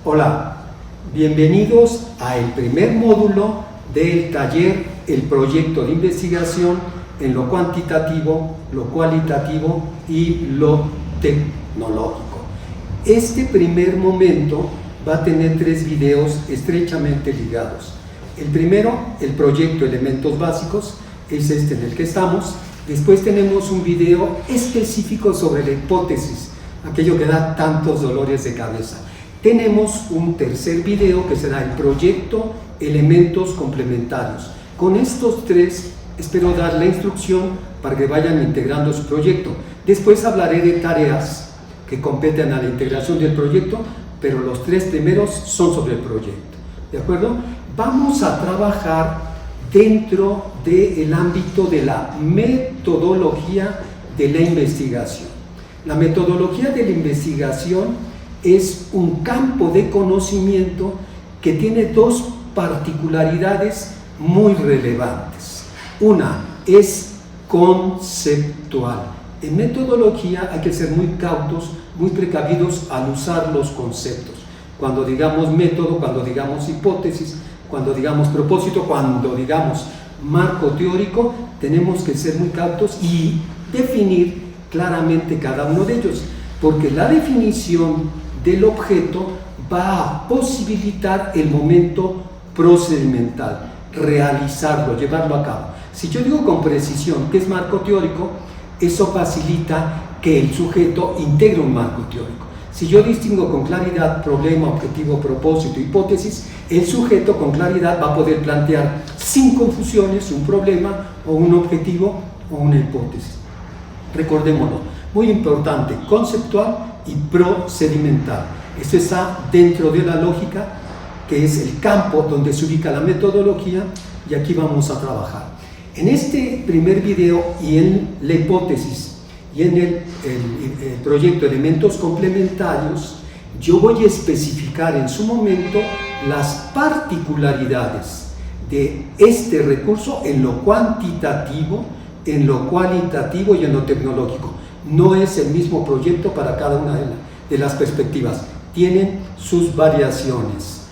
Hola, bienvenidos al primer módulo del taller El proyecto de investigación en lo cuantitativo, lo cualitativo y lo tecnológico. Este primer momento va a tener 3 videos estrechamente ligados. El primero, el proyecto Elementos Básicos, es este en el que estamos. Después tenemos un video específico sobre la hipótesis, aquello que da tantos dolores de cabeza. Tenemos un tercer video que será el proyecto Elementos Complementarios. Con estos 3 espero dar la instrucción para que vayan integrando su proyecto. Después hablaré de tareas que competen a la integración del proyecto, pero los 3 primeros son sobre el proyecto. ¿De acuerdo? Vamos a trabajar dentro del ámbito de la metodología de la investigación. La metodología de la investigación es un campo de conocimiento que tiene 2 particularidades muy relevantes. Una es conceptual. En metodología hay que ser muy cautos, muy precavidos al usar los conceptos. Cuando digamos método, cuando digamos hipótesis, cuando digamos propósito, cuando digamos marco teórico, tenemos que ser muy cautos y definir claramente cada uno de ellos, porque la definición del objeto va a posibilitar el momento procedimental, realizarlo, llevarlo a cabo. Si yo digo con precisión que es marco teórico, eso facilita que el sujeto integre un marco teórico. Si yo distingo con claridad problema, objetivo, propósito, hipótesis, el sujeto con claridad va a poder plantear sin confusiones un problema o un objetivo o una hipótesis. Recordémoslo, muy importante, conceptual y procedimental. Esto está dentro de la lógica, que es el campo donde se ubica la metodología, y aquí vamos a trabajar. En este primer video y en la hipótesis y en el proyecto Elementos Complementarios, yo voy a especificar en su momento las particularidades de este recurso en lo cuantitativo, en lo cualitativo y en lo tecnológico. No es el mismo proyecto para cada una de las perspectivas, tienen sus variaciones.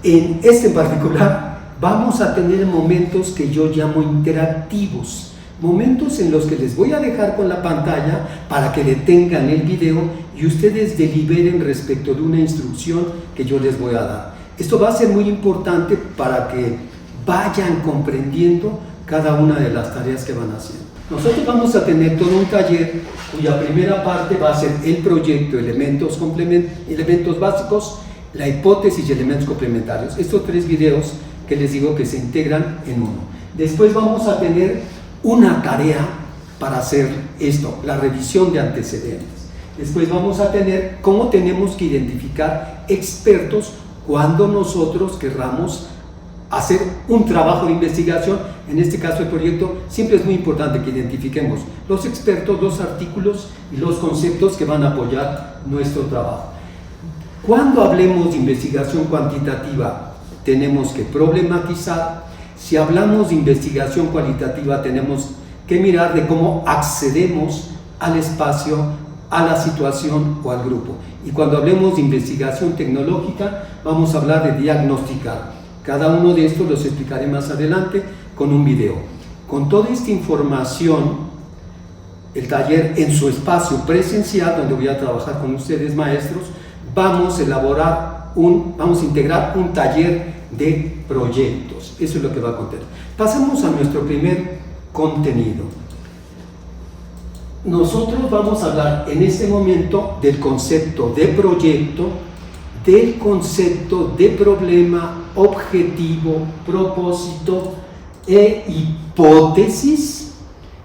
En este en particular vamos a tener momentos que yo llamo interactivos, momentos en los que les voy a dejar con la pantalla para que detengan el video y ustedes deliberen respecto de una instrucción que yo les voy a dar. Esto va a ser muy importante para que vayan comprendiendo cada una de las tareas que van haciendo. Nosotros vamos a tener todo un taller cuya primera parte va a ser el proyecto Elementos Básicos, la hipótesis y elementos complementarios. Estos 3 videos que les digo que se integran en uno. Después vamos a tener una tarea para hacer esto, la revisión de antecedentes. Después vamos a tener cómo tenemos que identificar expertos cuando nosotros querramos hacer un trabajo de investigación. En este caso el proyecto, siempre es muy importante que identifiquemos los expertos, los artículos y los conceptos que van a apoyar nuestro trabajo. Cuando hablemos de investigación cuantitativa, tenemos que problematizar. Si hablamos de investigación cualitativa, tenemos que mirar de cómo accedemos al espacio, a la situación o al grupo. Y cuando hablemos de investigación tecnológica, vamos a hablar de diagnosticar. Cada uno de estos los explicaré más adelante con un video. Con toda esta información, el taller en su espacio presencial, donde voy a trabajar con ustedes maestros, vamos a integrar un taller de proyectos. Eso es lo que va a contener. Pasemos a nuestro primer contenido. Nosotros vamos a hablar en este momento del concepto de proyecto, del concepto de problema, objetivo, propósito e hipótesis,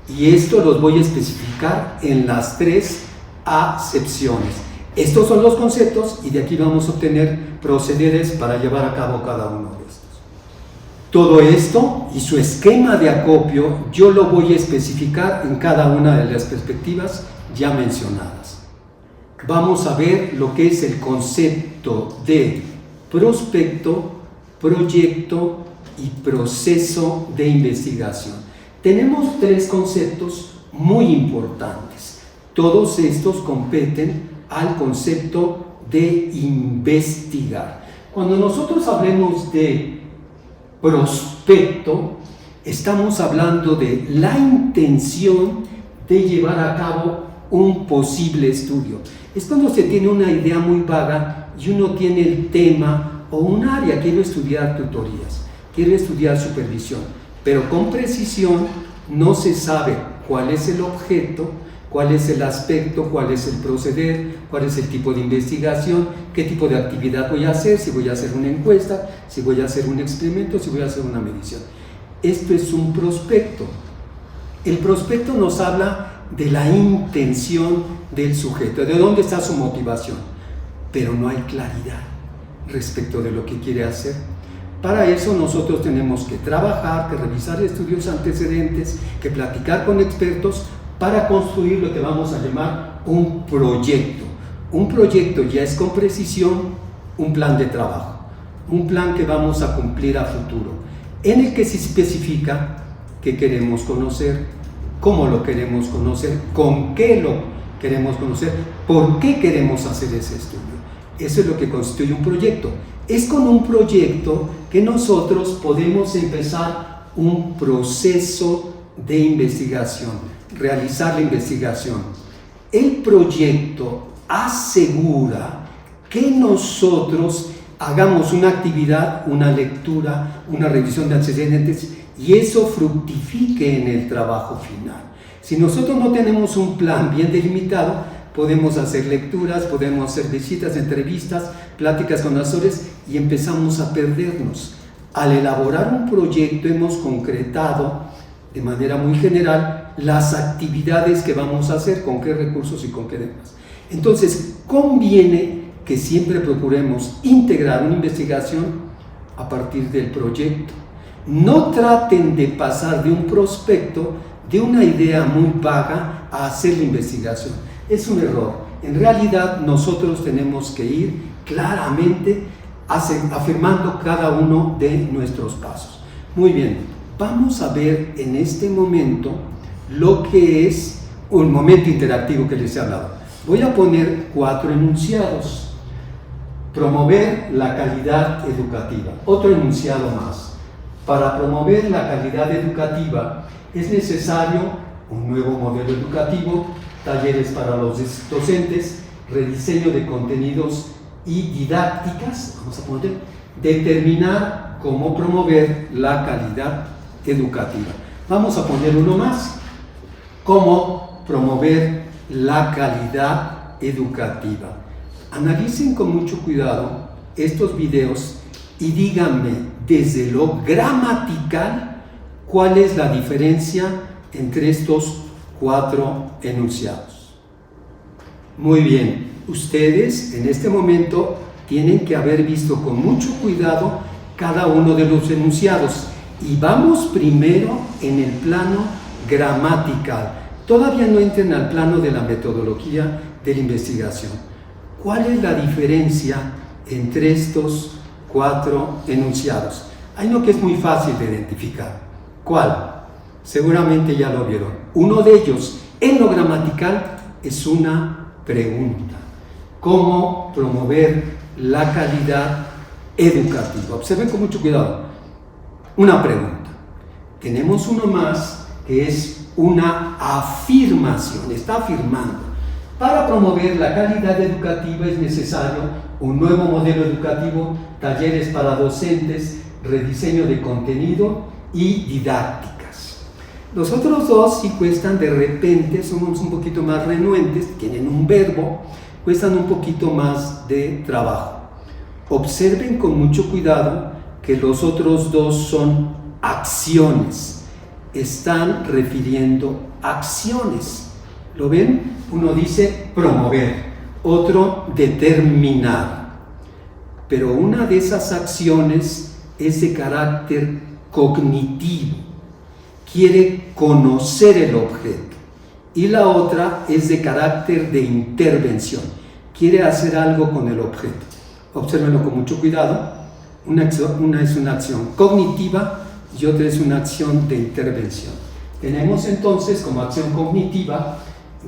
y esto los voy a especificar en las 3 acepciones. Estos son los conceptos y de aquí vamos a obtener procederes para llevar a cabo cada uno de estos. Todo esto y su esquema de acopio yo lo voy a especificar en cada una de las perspectivas ya mencionadas. Vamos a ver lo que es el concepto de prospecto, proyecto y proceso de investigación. Tenemos 3 conceptos muy importantes. Todos estos competen al concepto de investigar. Cuando nosotros hablemos de prospecto, estamos hablando de la intención de llevar a cabo un posible estudio. Es cuando se tiene una idea muy vaga y uno tiene el tema o un área, quiero estudiar tutorías, quiero estudiar supervisión, pero con precisión no se sabe cuál es el objeto, cuál es el aspecto, cuál es el proceder, cuál es el tipo de investigación, qué tipo de actividad voy a hacer, si voy a hacer una encuesta, si voy a hacer un experimento, si voy a hacer una medición. Esto es un prospecto. El prospecto nos habla de la intención del sujeto, de dónde está su motivación, pero no hay claridad respecto de lo que quiere hacer. Para eso nosotros tenemos que trabajar, que revisar estudios antecedentes, que platicar con expertos para construir lo que vamos a llamar un proyecto. Un proyecto ya es con precisión un plan de trabajo, un plan que vamos a cumplir a futuro, en el que se especifica qué queremos conocer, cómo lo queremos conocer, con qué lo queremos conocer, por qué queremos hacer ese estudio. Eso es lo que constituye un proyecto. Es con un proyecto que nosotros podemos empezar un proceso de investigación, realizar la investigación. El proyecto asegura que nosotros hagamos una actividad, una lectura, una revisión de antecedentes y eso fructifique en el trabajo final. Si nosotros no tenemos un plan bien delimitado, podemos hacer lecturas, podemos hacer visitas, entrevistas, pláticas con asesores y empezamos a perdernos. Al elaborar un proyecto hemos concretado de manera muy general las actividades que vamos a hacer, con qué recursos y con qué demás. Entonces, conviene que siempre procuremos integrar una investigación a partir del proyecto. No traten de pasar de un prospecto, de una idea muy vaga, a hacer la investigación. Es un error. En realidad, nosotros tenemos que ir claramente afirmando cada uno de nuestros pasos. Muy bien, vamos a ver en este momento lo que es un momento interactivo que les he hablado. Voy a poner 4 enunciados. Promover la calidad educativa. Otro enunciado más. Para promover la calidad educativa es necesario un nuevo modelo educativo, talleres para los docentes, rediseño de contenidos y didácticas, vamos a poner, determinar cómo promover la calidad educativa. Vamos a poner uno más, cómo promover la calidad educativa. Analicen con mucho cuidado estos videos y díganme desde lo gramatical cuál es la diferencia entre estos 4 enunciados. Muy bien, ustedes en este momento tienen que haber visto con mucho cuidado cada uno de los enunciados y vamos primero en el plano gramatical. Todavía no entren al plano de la metodología de la investigación. ¿Cuál es la diferencia entre estos 4 enunciados? Hay uno que es muy fácil de identificar. ¿Cuál? Seguramente ya lo vieron. Uno de ellos, en lo gramatical, es una pregunta. ¿Cómo promover la calidad educativa? Observen con mucho cuidado. Una pregunta. Tenemos uno más que es una afirmación. Está afirmando. Para promover la calidad educativa es necesario un nuevo modelo educativo, talleres para docentes, rediseño de contenido y didácticas. Los otros dos sí cuestan de repente, somos un poquito más renuentes, tienen un verbo, cuestan un poquito más de trabajo. Observen con mucho cuidado que los otros dos son acciones, están refiriendo acciones. ¿Lo ven? Uno dice promover, otro determinar. Pero una de esas acciones es de carácter cognitivo, quiere conocer el objeto. Y la otra es de carácter de intervención, quiere hacer algo con el objeto. Obsérvenlo con mucho cuidado. Una es una acción cognitiva y otra es una acción de intervención. Tenemos entonces como acción cognitiva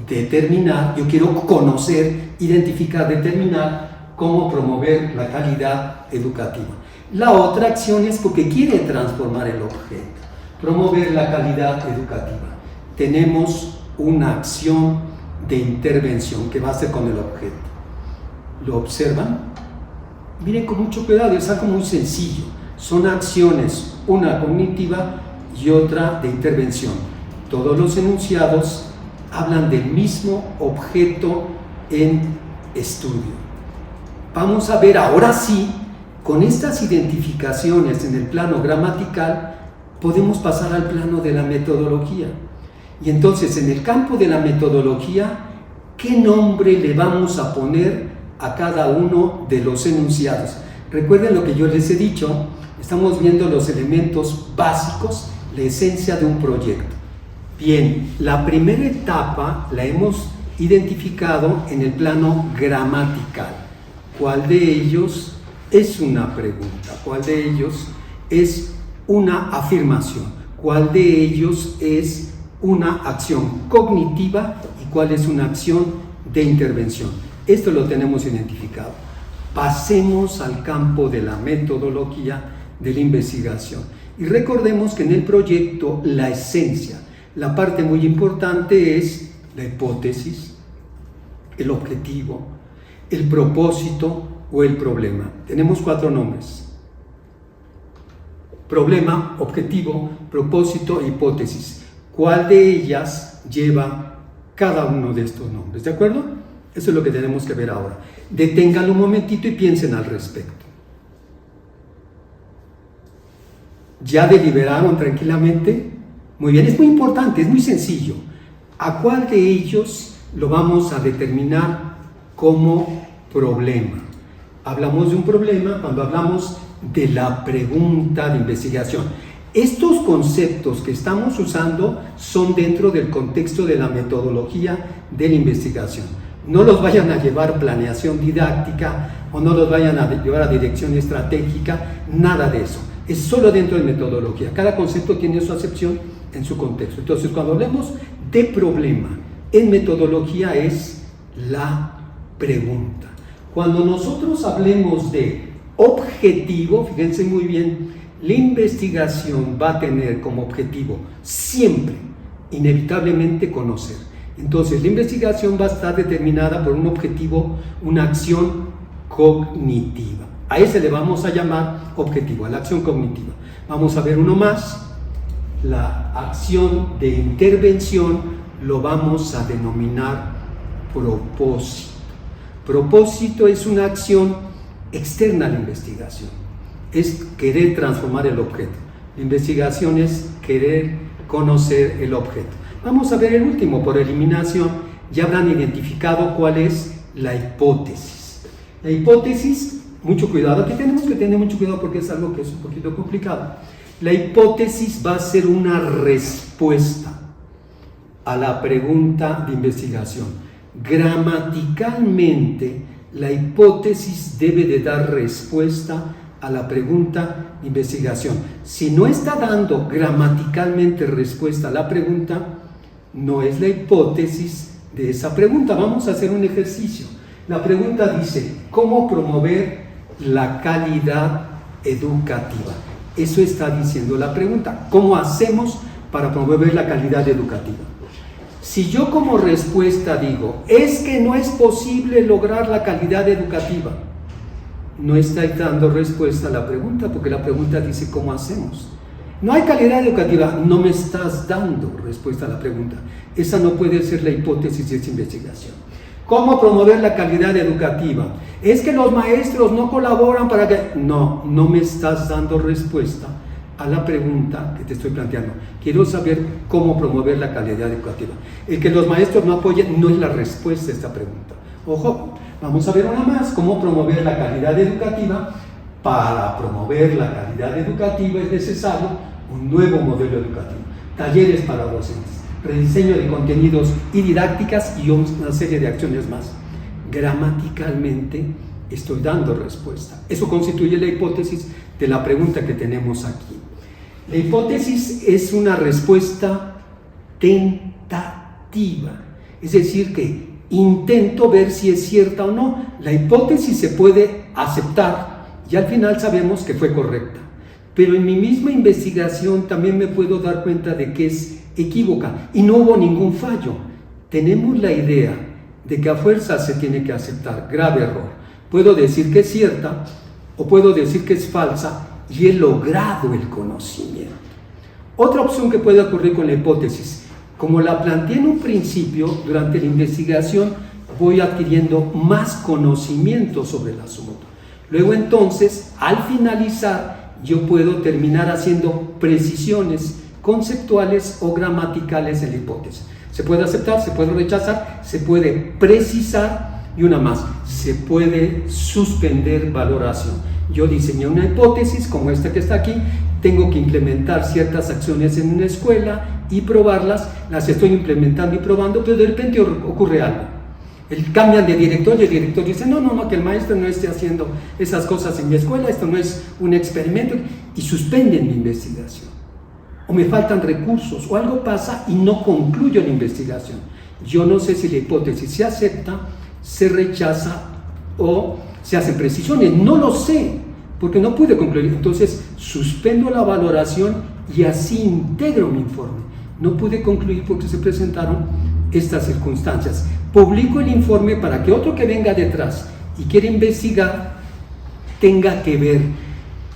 determinar, yo quiero conocer, identificar, determinar cómo promover la calidad educativa. La otra acción es porque quiere transformar el objeto, promover la calidad educativa. Tenemos una acción de intervención que va a ser con el objeto. ¿Lo observan? Miren con mucho cuidado, es algo muy sencillo. Son acciones, una cognitiva y otra de intervención. Todos los enunciados hablan del mismo objeto en estudio. Vamos a ver ahora sí, con estas identificaciones en el plano gramatical, podemos pasar al plano de la metodología. Y entonces, en el campo de la metodología, ¿qué nombre le vamos a poner a cada uno de los enunciados? Recuerden lo que yo les he dicho, estamos viendo los elementos básicos, la esencia de un proyecto. Bien, la primera etapa la hemos identificado en el plano gramatical. ¿Cuál de ellos es una pregunta? ¿Cuál de ellos es una afirmación? ¿Cuál de ellos es una acción cognitiva y cuál es una acción de intervención? Esto lo tenemos identificado. Pasemos al campo de la metodología de la investigación. Y recordemos que en el proyecto la esencia, la parte muy importante es la hipótesis, el objetivo, el propósito o el problema. Tenemos 4 nombres: problema, objetivo, propósito e hipótesis. ¿Cuál de ellas lleva cada uno de estos nombres? ¿De acuerdo? Eso es lo que tenemos que ver ahora. Deténganlo un momentito y piensen al respecto. ¿Ya deliberaron tranquilamente? Muy bien, es muy importante, es muy sencillo. ¿A cuál de ellos lo vamos a determinar como problema? Hablamos de un problema cuando hablamos de la pregunta de investigación. Estos conceptos que estamos usando son dentro del contexto de la metodología de la investigación. No los vayan a llevar planeación didáctica o no los vayan a llevar a dirección estratégica, nada de eso. Es solo dentro de metodología. Cada concepto tiene su acepción en su contexto. Entonces, cuando hablemos de problema en metodología es la pregunta. Cuando nosotros hablemos de objetivo, fíjense muy bien, la investigación va a tener como objetivo siempre, inevitablemente, conocer. Entonces, la investigación va a estar determinada por un objetivo, una acción cognitiva. A ese le vamos a llamar objetivo, a la acción cognitiva. Vamos a ver uno más. La acción de intervención lo vamos a denominar propósito. Propósito es una acción externa a la investigación. Es querer transformar el objeto. La investigación es querer conocer el objeto. Vamos a ver el último, por eliminación. Ya habrán identificado cuál es la hipótesis. La hipótesis, mucho cuidado, aquí tenemos que tener mucho cuidado porque es algo que es un poquito complicado. La hipótesis va a ser una respuesta a la pregunta de investigación. Gramaticalmente, la hipótesis debe de dar respuesta a la pregunta de investigación. Si no está dando gramaticalmente respuesta a la pregunta, no es la hipótesis de esa pregunta. Vamos a hacer un ejercicio. La pregunta dice, ¿cómo promover la calidad educativa? Eso está diciendo la pregunta. ¿Cómo hacemos para promover la calidad educativa? Si yo como respuesta digo, es que no es posible lograr la calidad educativa, no está dando respuesta a la pregunta, porque la pregunta dice, ¿cómo hacemos? No hay calidad educativa, no me estás dando respuesta a la pregunta. Esa no puede ser la hipótesis de esta investigación. ¿Cómo promover la calidad educativa? Es que los maestros no colaboran para que... No me estás dando respuesta a la pregunta que te estoy planteando. Quiero saber cómo promover la calidad educativa. El que los maestros no apoyen no es la respuesta a esta pregunta. Ojo, vamos a ver una más. ¿Cómo promover la calidad educativa? Para promover la calidad educativa es necesario un nuevo modelo educativo. Talleres para docentes, rediseño de contenidos y didácticas y una serie de acciones más. Gramaticalmente estoy dando respuesta. Eso constituye la hipótesis de la pregunta que tenemos aquí. La hipótesis es una respuesta tentativa, es decir, que intento ver si es cierta o no. La hipótesis se puede aceptar y al final sabemos que fue correcta. Pero en mi misma investigación también me puedo dar cuenta de que es equívoca y no hubo ningún fallo. Tenemos la idea de que a fuerza se tiene que aceptar. Grave error. Puedo decir que es cierta o puedo decir que es falsa y he logrado el conocimiento. Otra opción que puede ocurrir con la hipótesis, como la planteé en un principio, durante la investigación voy adquiriendo más conocimiento sobre el asunto. Luego entonces, al finalizar, yo puedo terminar haciendo precisiones conceptuales o gramaticales en la hipótesis. Se puede aceptar, se puede rechazar, se puede precisar y una más, se puede suspender valoración. Yo diseñé una hipótesis como esta que está aquí, tengo que implementar ciertas acciones en una escuela y probarlas, las estoy implementando y probando, pero de repente ocurre algo. Cambian de director y el director dice, no, que el maestro no esté haciendo esas cosas en mi escuela, esto no es un experimento, y suspenden mi investigación. O me faltan recursos, o algo pasa y no concluyo la investigación. Yo no sé si la hipótesis se acepta, se rechaza o se hacen precisiones, no lo sé, porque no pude concluir. Entonces suspendo la valoración y así integro mi informe. No pude concluir porque se presentaron estas circunstancias. Publico el informe para que otro que venga detrás y quiera investigar tenga que ver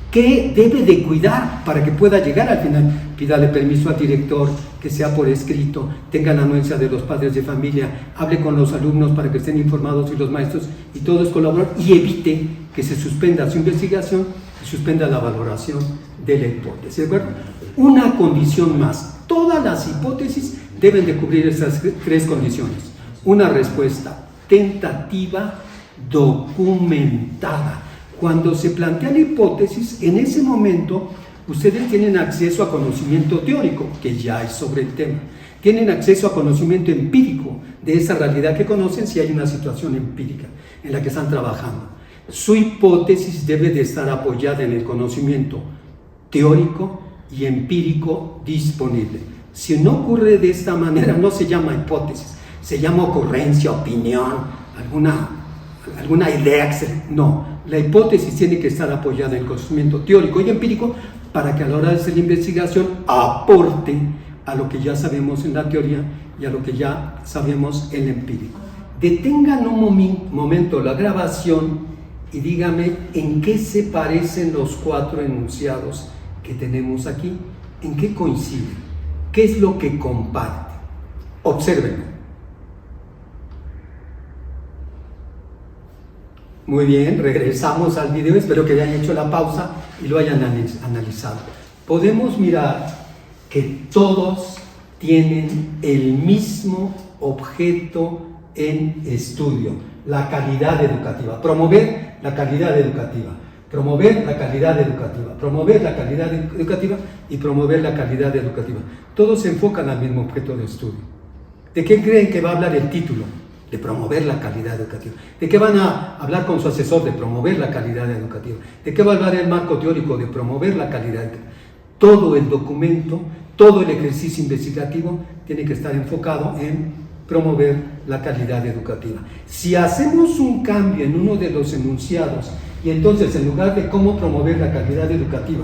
qué debe de cuidar para que pueda llegar al final. Pídale permiso al director, que sea por escrito, tenga la anuencia de los padres de familia, hable con los alumnos para que estén informados y los maestros y todos colaboren y evite que se suspenda su investigación y suspenda la valoración de la hipótesis. ¿De acuerdo? Una condición más. Todas las hipótesis deben de cubrir esas tres condiciones. Una respuesta tentativa documentada. Cuando se plantea la hipótesis, en ese momento ustedes tienen acceso a conocimiento teórico, que ya es sobre el tema. Tienen acceso a conocimiento empírico de esa realidad que conocen si hay una situación empírica en la que están trabajando. Su hipótesis debe de estar apoyada en el conocimiento teórico y empírico disponible. Si no ocurre de esta manera, no se llama hipótesis, se llama ocurrencia, opinión, alguna idea. No, la hipótesis tiene que estar apoyada en el conocimiento teórico y empírico para que a la hora de hacer la investigación aporte a lo que ya sabemos en la teoría y a lo que ya sabemos en el empírico. Detengan un momento la grabación y dígame en qué se parecen los cuatro enunciados que tenemos aquí, en qué coinciden, qué es lo que comparten. Obsérvenlo. Muy bien, regresamos al video, espero que hayan hecho la pausa y lo hayan analizado. Podemos mirar que todos tienen el mismo objeto en estudio, la calidad educativa, promover la calidad educativa, promover la calidad educativa, promover la calidad educativa y promover la calidad educativa. Todos se enfocan al mismo objeto de estudio. ¿De qué creen que va a hablar el título? De promover la calidad educativa. ¿De qué van a hablar con su asesor? De promover la calidad educativa. ¿De qué va a hablar el marco teórico? De promover la calidad educativa. Todo el documento, todo el ejercicio investigativo tiene que estar enfocado en promover la calidad educativa. Si hacemos un cambio en uno de los enunciados y entonces en lugar de cómo promover la calidad educativa,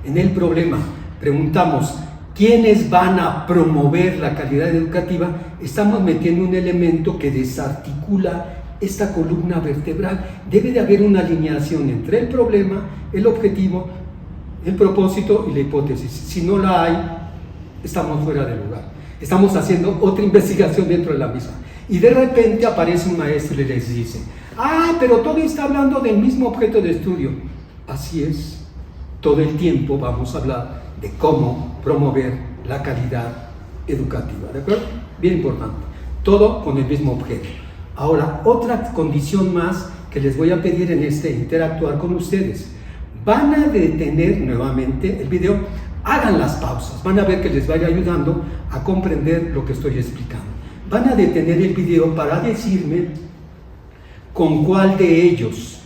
en el problema preguntamos ¿quiénes van a promover la calidad educativa? Estamos metiendo un elemento que desarticula esta columna vertebral. Debe de haber una alineación entre el problema, el objetivo, el propósito y la hipótesis. Si no la hay, estamos fuera de lugar. Estamos haciendo otra investigación dentro de la misma. Y de repente aparece un maestro y les dice, pero todo está hablando del mismo objeto de estudio. Así es, todo el tiempo vamos a hablar de cómo promover la calidad educativa, ¿de acuerdo? Bien importante, todo con el mismo objeto. Ahora, otra condición más que les voy a pedir en interactuar con ustedes. Van a detener nuevamente el video, hagan las pausas, van a ver que les vaya ayudando a comprender lo que estoy explicando. Van a detener el video para decirme con cuál de ellos,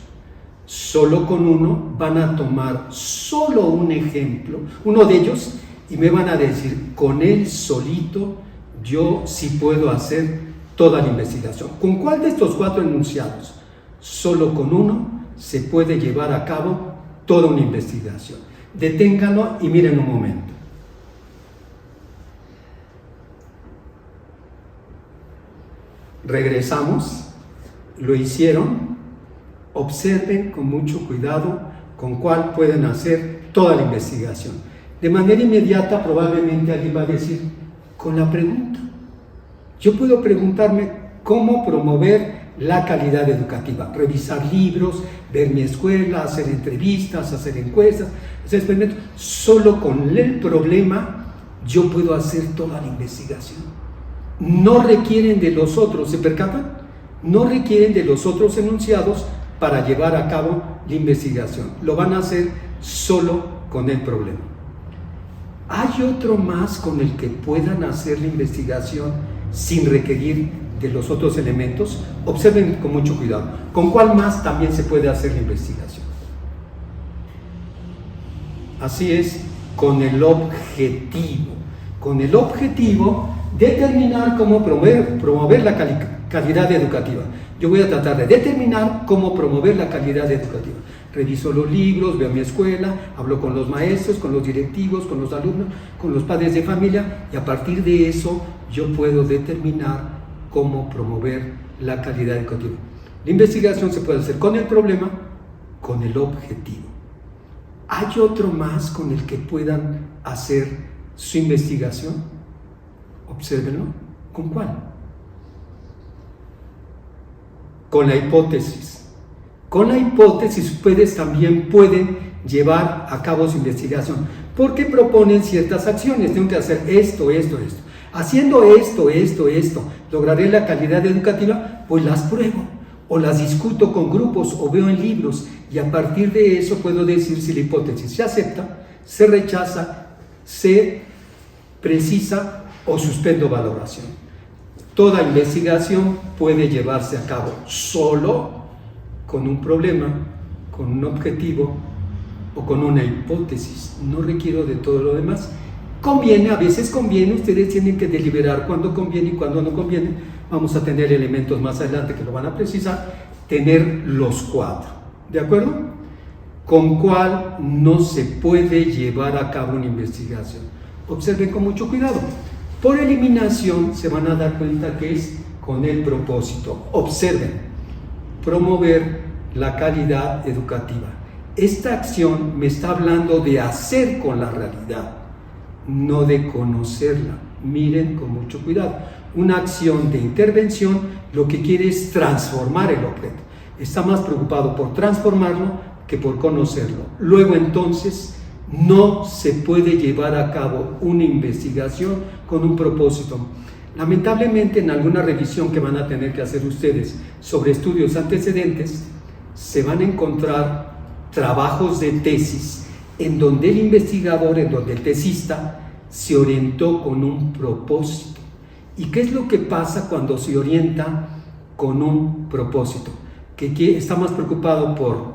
solo con uno, van a tomar solo un ejemplo, uno de ellos, y me van a decir, con él solito, yo sí puedo hacer toda la investigación. ¿Con cuál de estos 4 enunciados? Solo con uno se puede llevar a cabo toda una investigación. Deténganlo y miren un momento. Regresamos, lo hicieron, observen con mucho cuidado con cuál pueden hacer toda la investigación. De manera inmediata probablemente alguien va a decir, con la pregunta. Yo puedo preguntarme cómo promover la calidad educativa, revisar libros, ver mi escuela, hacer entrevistas, hacer encuestas, hacer experimentos. Solo con el problema yo puedo hacer toda la investigación. No requieren de los otros, ¿se percatan? No requieren de los otros enunciados para llevar a cabo la investigación. Lo van a hacer solo con el problema. ¿Hay otro más con el que puedan hacer la investigación sin requerir de los otros elementos? Observen con mucho cuidado. ¿Con cuál más también se puede hacer la investigación? Así es, con el objetivo. Con el objetivo determinar cómo promover la calidad educativa. Yo voy a tratar de determinar cómo promover la calidad educativa. Reviso los libros, veo mi escuela, hablo con los maestros, con los directivos, con los alumnos, con los padres de familia, y a partir de eso yo puedo determinar cómo promover la calidad educativa. La investigación se puede hacer con el problema, con el objetivo. ¿Hay otro más con el que puedan hacer su investigación? Obsérvenlo. ¿Con cuál? Con la hipótesis. Con la hipótesis ustedes también pueden llevar a cabo su investigación, porque proponen ciertas acciones. Tengo que hacer esto. Haciendo esto, ¿lograré la calidad educativa? Pues las pruebo, o las discuto con grupos, o veo en libros, y a partir de eso puedo decir si la hipótesis se acepta, se rechaza, se precisa o suspendo valoración. Toda investigación puede llevarse a cabo solo con un problema, con un objetivo o con una hipótesis. No requiero de todo lo demás. Conviene, a veces conviene, ustedes tienen que deliberar cuándo conviene y cuándo no conviene. Vamos a tener elementos más adelante que lo van a precisar, tener los 4. ¿De acuerdo? ¿Con cuál no se puede llevar a cabo una investigación? Observen con mucho cuidado. Por eliminación se van a dar cuenta que es con el propósito. Observen, promover la calidad educativa. Esta acción me está hablando de hacer con la realidad, no de conocerla. Miren con mucho cuidado. Una acción de intervención lo que quiere es transformar el objeto. Está más preocupado por transformarlo que por conocerlo. Luego entonces no se puede llevar a cabo una investigación con un propósito. Lamentablemente, en alguna revisión que van a tener que hacer ustedes sobre estudios antecedentes, se van a encontrar trabajos de tesis en donde el investigador, en donde el tesista se orientó con un propósito. ¿Y qué es lo que pasa cuando se orienta con un propósito? Que está más preocupado por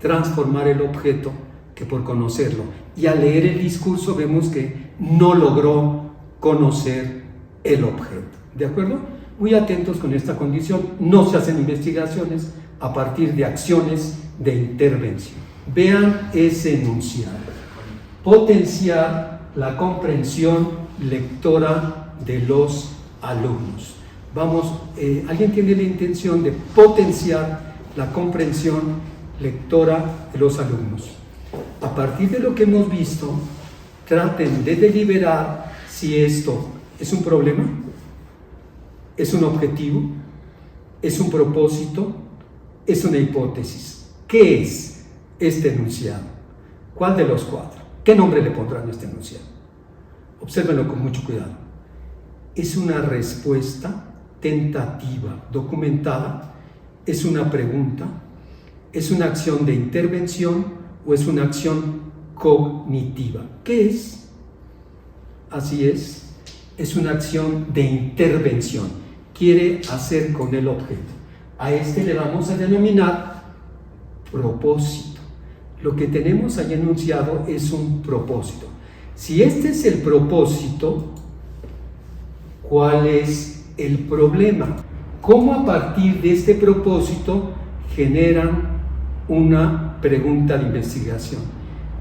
transformar el objeto que por conocerlo. Y al leer el discurso vemos que no logró conocer el objeto. ¿De acuerdo? Muy atentos con esta condición. No se hacen investigaciones a partir de acciones de intervención. Vean ese enunciado. Potenciar la comprensión lectora de los alumnos. Vamos, ¿alguien tiene la intención de potenciar la comprensión lectora de los alumnos? A partir de lo que hemos visto, traten de deliberar si esto es un problema, es un objetivo, es un propósito, es una hipótesis. ¿Qué es este enunciado? ¿Cuál de los 4? ¿Qué nombre le pondrán a este enunciado? Obsérvenlo con mucho cuidado. ¿Es una respuesta tentativa documentada? ¿Es una pregunta? ¿Es una acción de intervención o es una acción cognitiva? ¿Qué es? Así es una acción de intervención. Quiere hacer con el objeto. A este le vamos a denominar propósito. Lo que tenemos ahí enunciado es un propósito. Si este es el propósito, ¿cuál es el problema. ¿Cómo a partir de este propósito generan una pregunta de investigación?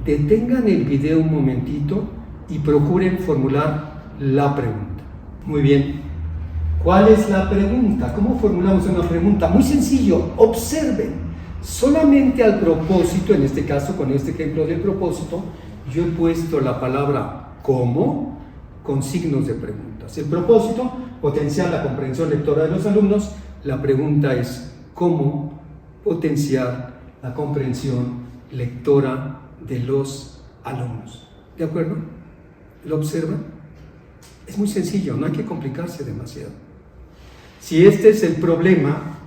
Detengan el video un momentito y procuren formular la pregunta. Muy bien. ¿Cuál es la pregunta? ¿Cómo formulamos una pregunta? Muy sencillo. Observen. Solamente al propósito, en este caso con este ejemplo del propósito, yo he puesto la palabra ¿cómo? Con signos de preguntas. El propósito, potenciar la comprensión lectora de los alumnos. La pregunta es ¿cómo potenciar la comprensión lectora de los alumnos? ¿De acuerdo? ¿Lo observan? Es muy sencillo, no hay que complicarse demasiado. Si este es el problema,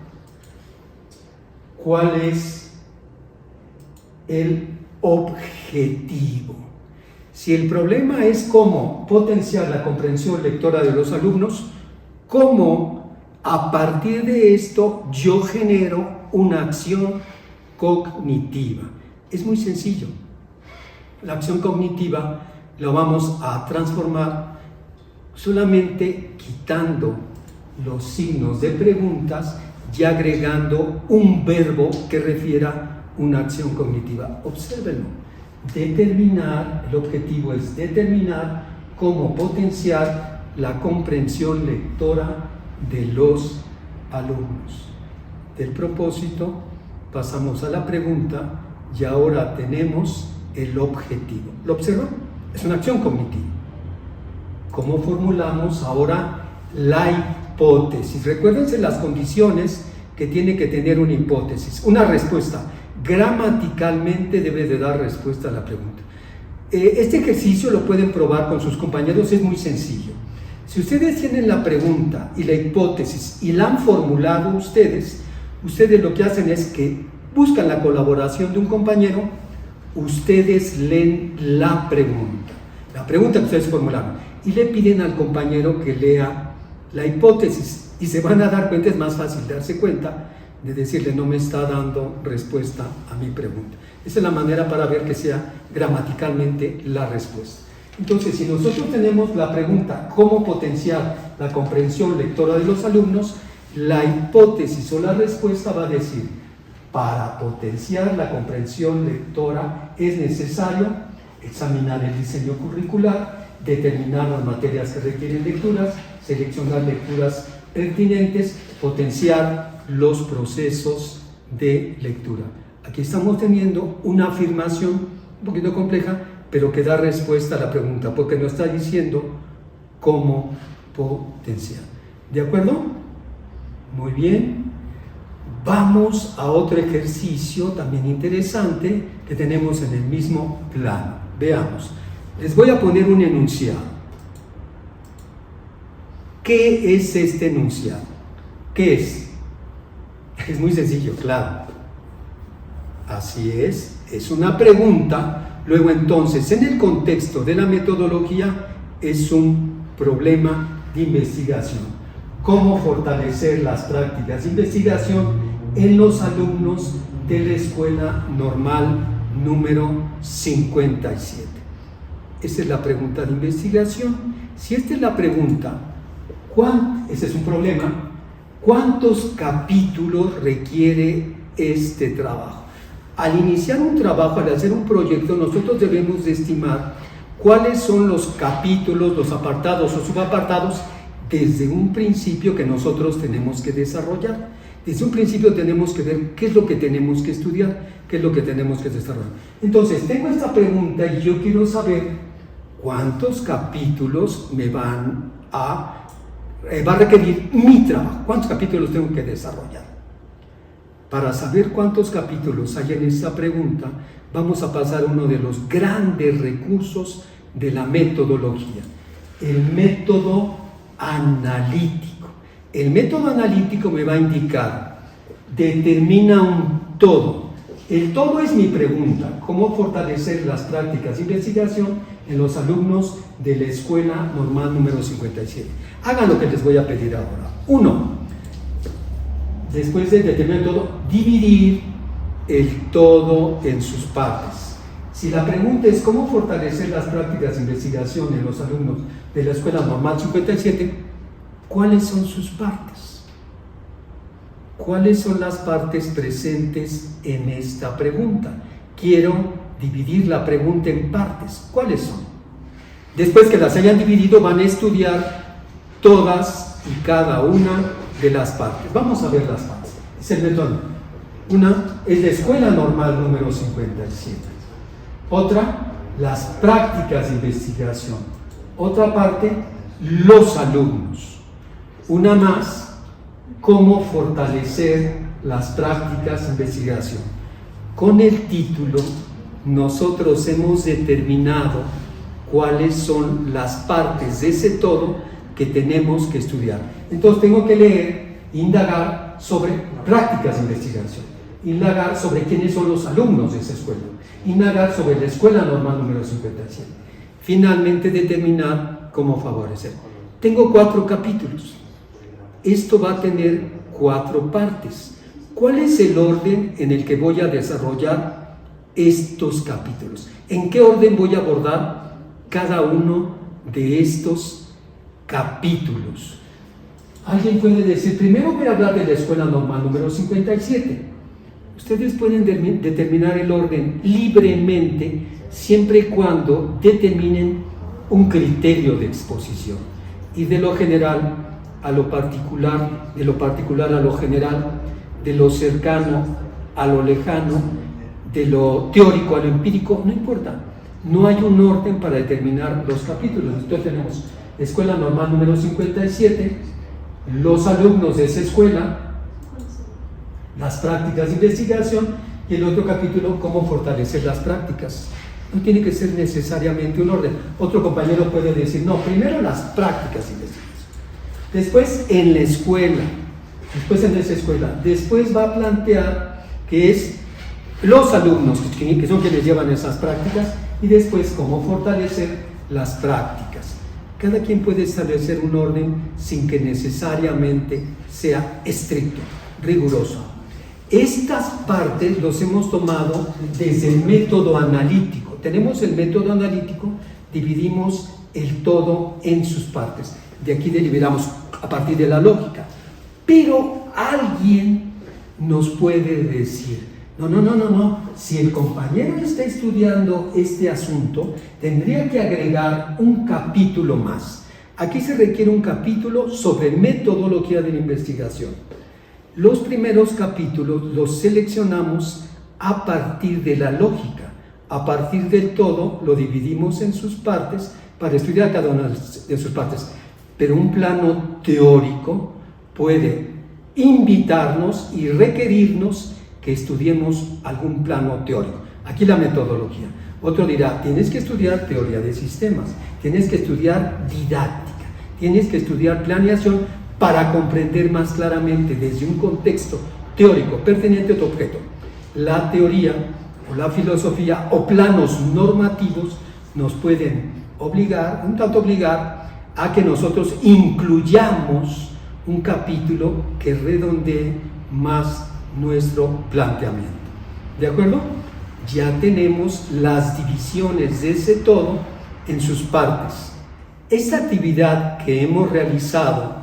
¿cuál es el objetivo? Si el problema es cómo potenciar la comprensión lectora de los alumnos, ¿cómo a partir de esto yo genero una acción cognitiva? Es muy sencillo. La acción cognitiva la vamos a transformar solamente quitando los signos de preguntas y agregando un verbo que refiera una acción cognitiva. Obsérvenlo. Determinar, el objetivo es determinar cómo potenciar la comprensión lectora de los alumnos. Del propósito pasamos a la pregunta y ahora tenemos el objetivo. ¿Lo observan? Es una acción cognitiva. ¿Cómo formulamos ahora la hipótesis? Recuérdense las condiciones que tiene que tener una hipótesis. Una respuesta. Gramaticalmente debe de dar respuesta a la pregunta. Este ejercicio lo pueden probar con sus compañeros, es muy sencillo. Si ustedes tienen la pregunta y la hipótesis y la han formulado ustedes lo que hacen es que buscan la colaboración de un compañero, ustedes leen la pregunta que ustedes formularon, y le piden al compañero que lea la hipótesis, y se van a dar cuenta, es más fácil darse cuenta de decirle no me está dando respuesta a mi pregunta. Esa es la manera para ver que sea gramaticalmente la respuesta. Entonces, si nosotros tenemos la pregunta ¿cómo potenciar la comprensión lectora de los alumnos?, la hipótesis o la respuesta va a decir para potenciar la comprensión lectora es necesario examinar el diseño curricular, determinar las materias que requieren lecturas, seleccionar lecturas pertinentes, potenciar los procesos de lectura. Aquí estamos teniendo una afirmación un poquito compleja, pero que da respuesta a la pregunta, porque nos está diciendo cómo potenciar. ¿De acuerdo? Muy bien. Vamos a otro ejercicio también interesante que tenemos en el mismo plano. Veamos. Les voy a poner un enunciado. ¿Qué es este enunciado? ¿Qué es? Es muy sencillo, claro. Así es una pregunta. Luego entonces, en el contexto de la metodología, es un problema de investigación. ¿Cómo fortalecer las prácticas de investigación en los alumnos de la escuela normal número 57? Esta es la pregunta de investigación. Si esta es la pregunta, ese es un problema, ¿cuántos capítulos requiere este trabajo? Al iniciar un trabajo, al hacer un proyecto, nosotros debemos de estimar cuáles son los capítulos, los apartados o subapartados desde un principio que nosotros tenemos que desarrollar. Desde un principio tenemos que ver qué es lo que tenemos que estudiar, qué es lo que tenemos que desarrollar. Entonces, tengo esta pregunta y yo quiero saber cuántos capítulos va a requerir mi trabajo, cuántos capítulos tengo que desarrollar. Para saber cuántos capítulos hay en esta pregunta, vamos a pasar a uno de los grandes recursos de la metodología, el método analítico. El método analítico me va a indicar, determina un todo. El todo es mi pregunta, ¿cómo fortalecer las prácticas de investigación en los alumnos de la escuela normal número 57? Hagan lo que les voy a pedir ahora. 1. Después de determinar el todo, dividir el todo en sus partes. Si la pregunta es ¿cómo fortalecer las prácticas de investigación en los alumnos de la escuela normal 57? ¿cuáles son sus partes? ¿Cuáles son las partes presentes en esta pregunta? Quiero dividir la pregunta en partes. ¿Cuáles son? Después que las hayan dividido, van a estudiar todas y cada una de las partes. Vamos a ver las partes. Es el método. Una es la escuela normal número 57. Otra, las prácticas de investigación. Otra parte, los alumnos. Una más, cómo fortalecer las prácticas de investigación. Con el título, nosotros hemos determinado cuáles son las partes de ese todo que tenemos que estudiar. Entonces tengo que leer, indagar sobre prácticas de investigación, indagar sobre quiénes son los alumnos de esa escuela, indagar sobre la escuela normal número 57. Finalmente determinar cómo favorecer. Tengo 4 capítulos. Esto va a tener 4 partes. ¿Cuál es el orden en el que voy a desarrollar estos capítulos? ¿En qué orden voy a abordar cada uno de estos capítulos? Alguien puede decir, primero voy a hablar de la escuela normal número 57. Ustedes pueden determinar el orden libremente, siempre y cuando determinen un criterio de exposición. Y de lo general a lo particular, de lo particular a lo general, de lo cercano a lo lejano, de lo teórico a lo empírico, no importa. No hay un orden para determinar los capítulos. Entonces tenemos escuela normal número 57, los alumnos de esa escuela, las prácticas de investigación y el otro capítulo, cómo fortalecer las prácticas. No tiene que ser necesariamente un orden. Otro compañero puede decir, no, primero las prácticas de investigación, después en la escuela, después en esa escuela, después va a plantear que es los alumnos que son quienes llevan esas prácticas y después cómo fortalecer las prácticas. Cada quien puede establecer un orden sin que necesariamente sea estricto, riguroso. Estas partes los hemos tomado desde el método analítico. Tenemos el método analítico, dividimos el todo en sus partes. De aquí deliberamos a partir de la lógica. Pero alguien nos puede decir, no, si el compañero está estudiando este asunto, tendría que agregar un capítulo más. Aquí se requiere un capítulo sobre metodología de la investigación. Los primeros capítulos los seleccionamos a partir de la lógica. A partir del todo lo dividimos en sus partes para estudiar cada una de sus partes. Pero un plano teórico puede invitarnos y requerirnos que estudiemos algún plano teórico. Aquí la metodología. Otro dirá, tienes que estudiar teoría de sistemas, tienes que estudiar didáctica, tienes que estudiar planeación para comprender más claramente desde un contexto teórico perteneciente a tu objeto. La teoría o la filosofía o planos normativos nos pueden obligar, un tanto obligar, a que nosotros incluyamos un capítulo que redondee más nuestro planteamiento. ¿De acuerdo? Ya tenemos las divisiones de ese todo en sus partes. Esta actividad que hemos realizado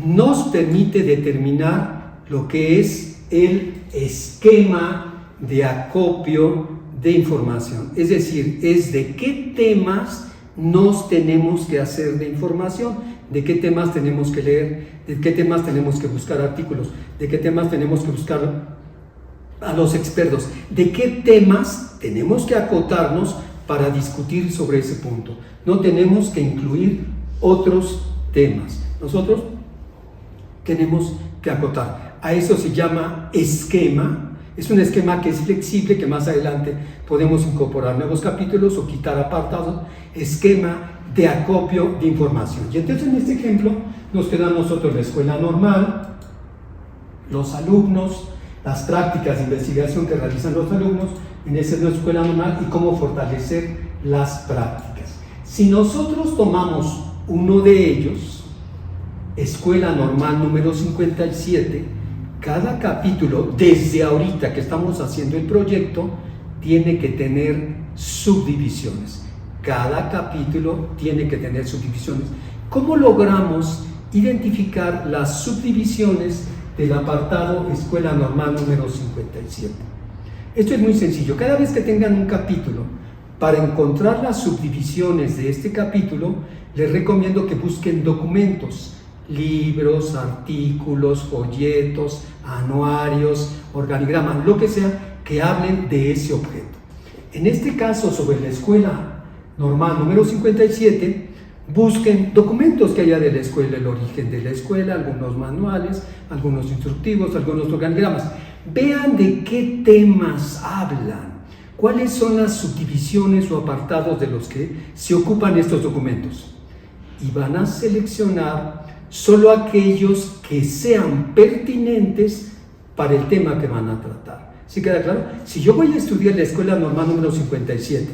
nos permite determinar lo que es el esquema de acopio de información. Es decir, es de qué temas nos tenemos que hacer de información, de qué temas tenemos que leer, de qué temas tenemos que buscar artículos, de qué temas tenemos que buscar a los expertos, de qué temas tenemos que acotarnos para discutir sobre ese punto. No tenemos que incluir otros temas. Nosotros tenemos que acotar. A eso se llama esquema. Es un esquema que es flexible, que más adelante podemos incorporar nuevos capítulos o quitar apartados. Esquema de acopio de información. Y entonces en este ejemplo nos queda a nosotros la escuela normal, los alumnos, las prácticas de investigación que realizan los alumnos en esa escuela normal y cómo fortalecer las prácticas. Si nosotros tomamos uno de ellos, escuela normal número 57, cada capítulo, desde ahorita que estamos haciendo el proyecto, tiene que tener subdivisiones. Cada capítulo tiene que tener subdivisiones. ¿Cómo logramos identificar las subdivisiones del apartado Escuela Normal número 57. Esto es muy sencillo. Cada vez que tengan un capítulo, para encontrar las subdivisiones de este capítulo, les recomiendo que busquen documentos, libros, artículos, folletos, anuarios, organigramas, lo que sea, que hablen de ese objeto. En este caso, sobre la Escuela Normal número 57, busquen documentos que haya de la escuela, el origen de la escuela, algunos manuales, algunos instructivos, algunos organigramas. Vean de qué temas hablan, cuáles son las subdivisiones o apartados de los que se ocupan estos documentos. Y van a seleccionar solo aquellos que sean pertinentes para el tema que van a tratar. ¿Sí queda claro? Si yo voy a estudiar la Escuela Normal número 57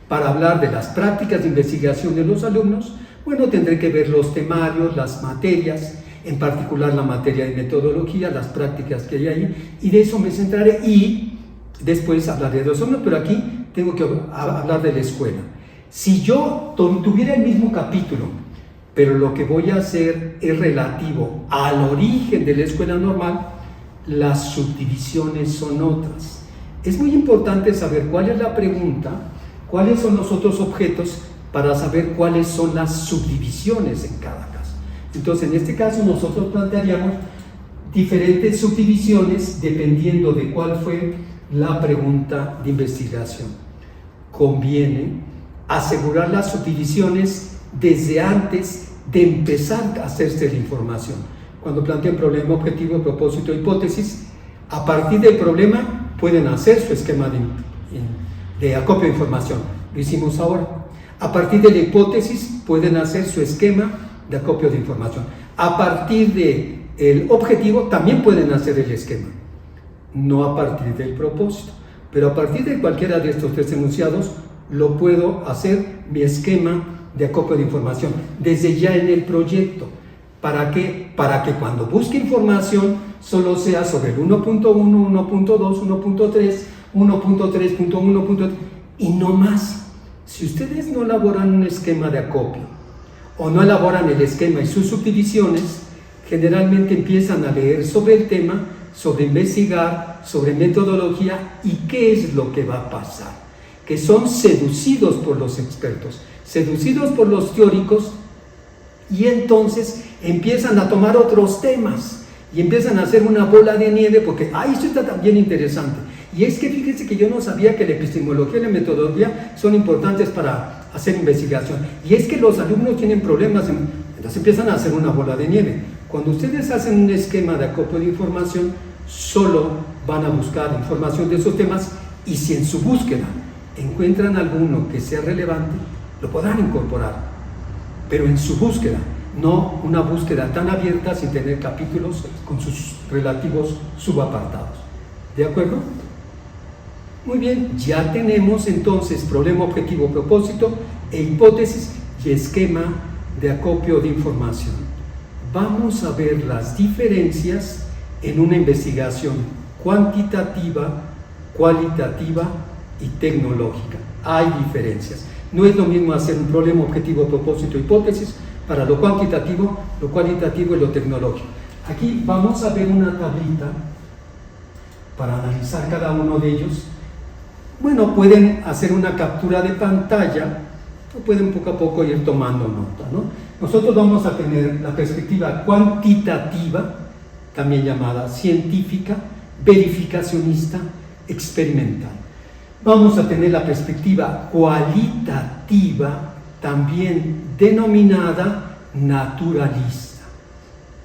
para hablar de las prácticas de investigación de los alumnos, bueno, tendré que ver los temarios, las materias, en particular la materia de metodología, las prácticas que hay ahí, y de eso me centraré y después hablaré de los alumnos, pero aquí tengo que hablar de la escuela. Si yo tuviera el mismo capítulo, pero lo que voy a hacer es relativo al origen de la escuela normal, las subdivisiones son otras. Es muy importante saber cuál es la pregunta, cuáles son los otros objetos, para saber cuáles son las subdivisiones en cada caso. Entonces, en este caso, nosotros plantearíamos diferentes subdivisiones dependiendo de cuál fue la pregunta de investigación. Conviene asegurar las subdivisiones desde antes de empezar a hacerse la información. Cuando planteen problema, objetivo, propósito, hipótesis, a partir del problema pueden hacer su esquema de acopio de información. Lo hicimos ahora. A partir de la hipótesis pueden hacer su esquema de acopio de información. A partir del objetivo también pueden hacer el esquema. No a partir del propósito, pero a partir de cualquiera de estos tres enunciados lo puedo hacer mi esquema de acopio de información desde ya en el proyecto. ¿Para qué? Para que cuando busque información solo sea sobre el 1.1, 1.2, 1.3, 1.3.1, y no más. Si ustedes no elaboran un esquema de acopio o no elaboran el esquema y sus subdivisiones, generalmente empiezan a leer sobre el tema, sobre investigar, sobre metodología y qué es lo que va a pasar. Que son seducidos por los expertos, seducidos por los teóricos, y entonces empiezan a tomar otros temas y empiezan a hacer una bola de nieve porque, esto está también interesante. Y es que fíjense que yo no sabía que la epistemología y la metodología son importantes para hacer investigación. Y es que los alumnos tienen problemas, entonces empiezan a hacer una bola de nieve. Cuando ustedes hacen un esquema de acopio de información, solo van a buscar información de esos temas, y si en su búsqueda encuentran alguno que sea relevante, lo podrán incorporar. Pero en su búsqueda, no una búsqueda tan abierta sin tener capítulos con sus relativos subapartados. ¿De acuerdo? Muy bien, ya tenemos entonces problema, objetivo, propósito e hipótesis y esquema de acopio de información. Vamos a ver las diferencias en una investigación cuantitativa, cualitativa y tecnológica. Hay diferencias. No es lo mismo hacer un problema, objetivo, propósito, hipótesis para lo cuantitativo, lo cualitativo y lo tecnológico. Aquí vamos a ver una tablita para analizar cada uno de ellos. Bueno, pueden hacer una captura de pantalla o pueden poco a poco ir tomando nota, ¿no? Nosotros vamos a tener la perspectiva cuantitativa, también llamada científica, verificacionista, experimental. Vamos a tener la perspectiva cualitativa, también denominada naturalista,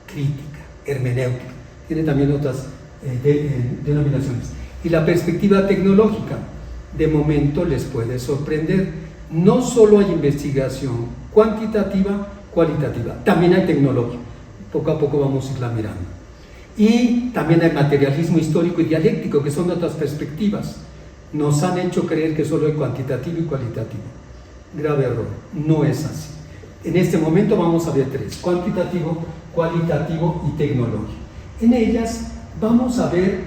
crítica, hermenéutica. Tiene también otras denominaciones. Y la perspectiva tecnológica, de momento les puede sorprender. No solo hay investigación cuantitativa, cualitativa, también hay tecnológica. Poco a poco vamos a irla mirando. Y también hay materialismo histórico y dialéctico, que son otras perspectivas. Nos han hecho creer que solo hay cuantitativo y cualitativo. Grave error, no es así. En este momento vamos a ver tres: cuantitativo, cualitativo y tecnológico. En ellas vamos a ver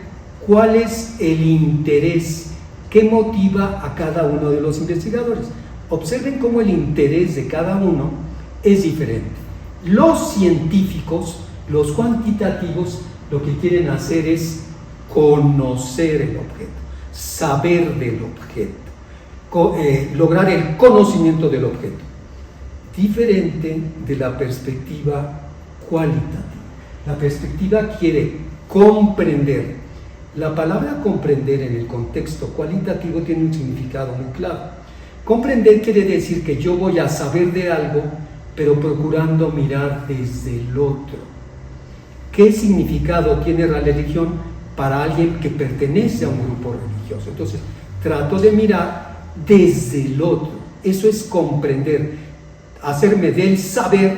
cuál es el interés que motiva a cada uno de los investigadores. Observen cómo el interés de cada uno es diferente. Los científicos, los cuantitativos, lo que quieren hacer es conocer el objeto, saber del objeto, lograr el conocimiento del objeto, diferente de la perspectiva cualitativa. La perspectiva quiere comprender. La palabra comprender en el contexto cualitativo tiene un significado muy claro. Comprender quiere decir que yo voy a saber de algo, pero procurando mirar desde el otro. ¿Qué significado tiene la religión para alguien que pertenece a un grupo religioso? Entonces, trato de mirar desde el otro. Eso es comprender, hacerme del saber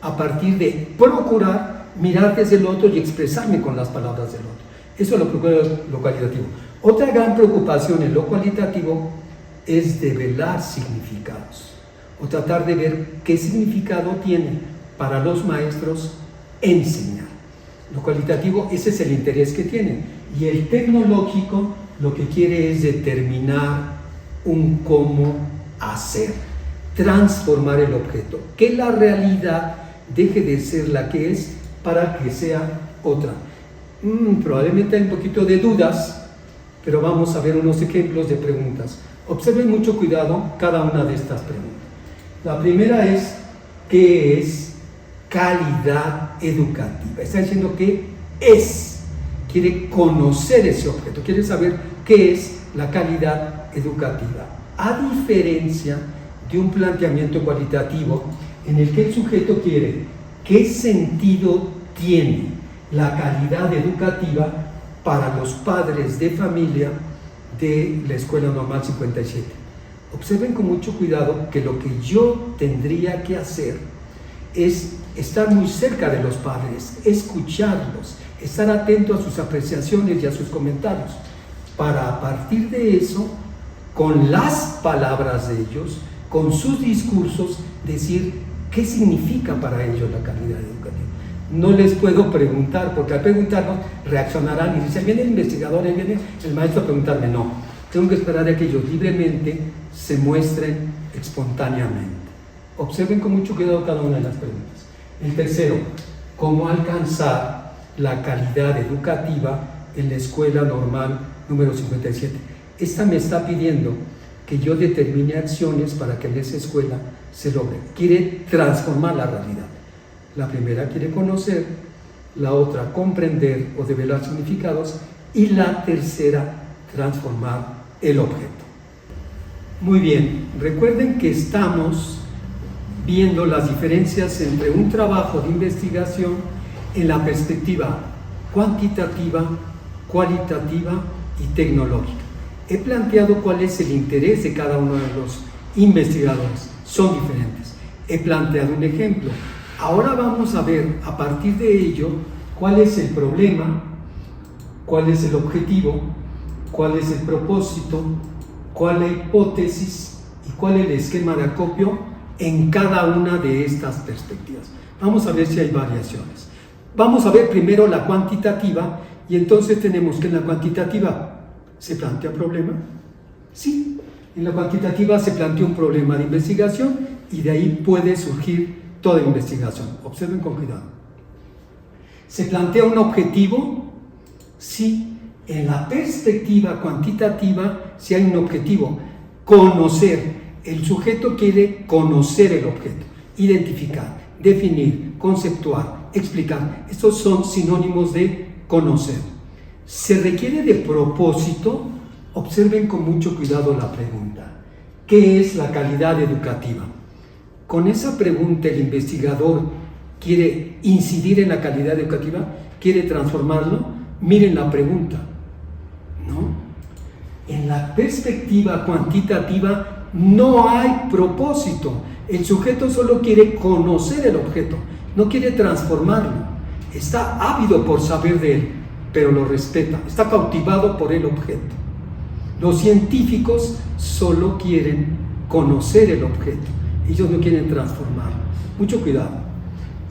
a partir de procurar mirar desde el otro y expresarme con las palabras del otro. Eso lo procura lo cualitativo. Otra gran preocupación en lo cualitativo es develar significados o tratar de ver qué significado tiene para los maestros enseñar. Lo cualitativo, ese es el interés que tiene, y el tecnológico lo que quiere es determinar un cómo hacer, transformar el objeto, que la realidad deje de ser la que es para que sea otra. Probablemente hay un poquito de dudas, pero vamos a ver unos ejemplos de preguntas. Observen mucho cuidado cada una de estas preguntas. La primera es, ¿qué es calidad educativa? Está diciendo qué es. Quiere conocer ese objeto, quiere saber qué es la calidad educativa. A diferencia de un planteamiento cualitativo en el que el sujeto quiere qué sentido tiene la calidad educativa para los padres de familia de la Escuela Normal 57. Observen con mucho cuidado que lo que yo tendría que hacer es estar muy cerca de los padres, escucharlos, estar atento a sus apreciaciones y a sus comentarios, para a partir de eso, con las palabras de ellos, con sus discursos, decir qué significa para ellos la calidad educativa. No les puedo preguntar, porque al preguntarnos reaccionarán y dicen, viene el investigador, viene el maestro a preguntarme. No, tengo que esperar a que ellos libremente se muestren espontáneamente. Observen con mucho cuidado cada una de las preguntas. El tercero, ¿cómo alcanzar la calidad educativa en la Escuela Normal número 57? Esta me está pidiendo que yo determine acciones para que en esa escuela se logre. Quiere transformar la realidad. La primera quiere conocer, la otra comprender o develar significados, y la tercera transformar el objeto. Muy bien, recuerden que estamos viendo las diferencias entre un trabajo de investigación en la perspectiva cuantitativa, cualitativa y tecnológica. He planteado cuál es el interés de cada uno de los investigadores, son diferentes. He planteado un ejemplo. Ahora vamos a ver a partir de ello cuál es el problema, cuál es el objetivo, cuál es el propósito, cuál es la hipótesis y cuál es el esquema de acopio en cada una de estas perspectivas. Vamos a ver si hay variaciones. Vamos a ver primero la cuantitativa, y entonces tenemos que en la cuantitativa se plantea problema. Sí, en la cuantitativa se plantea un problema de investigación y de ahí puede surgir toda investigación. Observen con cuidado. ¿Se plantea un objetivo? Sí. En la perspectiva cuantitativa sí hay un objetivo, conocer. El sujeto quiere conocer el objeto, identificar, definir, conceptuar, explicar. Estos son sinónimos de conocer. Se requiere de propósito. Observen con mucho cuidado la pregunta. ¿Qué es la calidad educativa? Con esa pregunta el investigador quiere incidir en la calidad educativa, quiere transformarlo. Miren la pregunta, ¿no? En la perspectiva cuantitativa no hay propósito. El sujeto solo quiere conocer el objeto, no quiere transformarlo. Está ávido por saber de él, pero lo respeta, está cautivado por el objeto. Los científicos solo quieren conocer el objeto, ellos no quieren transformarlo. Mucho cuidado.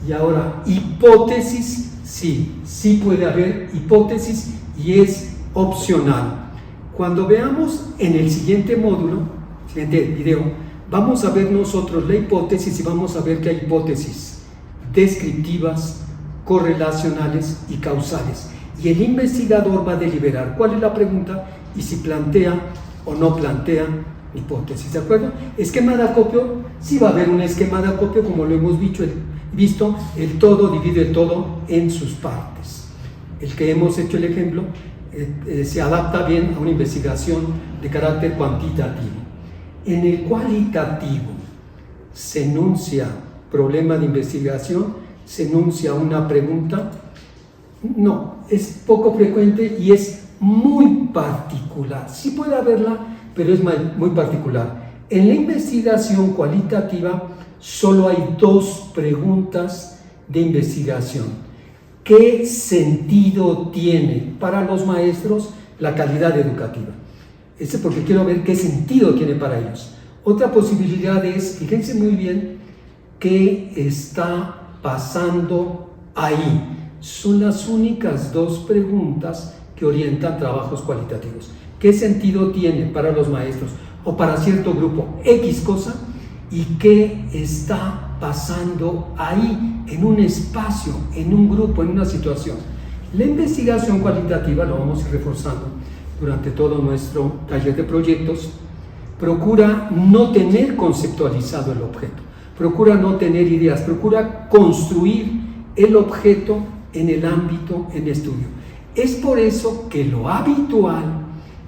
Y ahora, hipótesis, sí puede haber hipótesis y es opcional. Cuando veamos en el siguiente módulo, siguiente video, vamos a ver nosotros la hipótesis y vamos a ver que hay hipótesis descriptivas, correlacionales y causales. Y el investigador va a deliberar cuál es la pregunta y si plantea o no plantea hipótesis, ¿de acuerdo? Esquema de acopio, sí va a haber un esquema de acopio, como lo hemos visto, el todo divide el todo en sus partes. El que hemos hecho el ejemplo se adapta bien a una investigación de carácter cuantitativo. En el cualitativo se enuncia problema de investigación, se enuncia una pregunta. No, es poco frecuente y es muy particular. Sí puede haberla, pero es muy particular. En la investigación cualitativa solo hay dos preguntas de investigación. ¿Qué sentido tiene para los maestros la calidad educativa? Ese porque quiero ver qué sentido tiene para ellos. Otra posibilidad es, fíjense muy bien, ¿qué está pasando ahí? Son las únicas dos preguntas que orientan trabajos cualitativos. ¿Qué sentido tiene para los maestros o para cierto grupo X cosa? ¿Y qué está pasando ahí, en un espacio, en un grupo, en una situación? La investigación cualitativa, lo vamos a ir reforzando durante todo nuestro taller de proyectos, procura no tener conceptualizado el objeto, procura no tener ideas, procura construir el objeto en el ámbito en estudio. Es por eso que lo habitual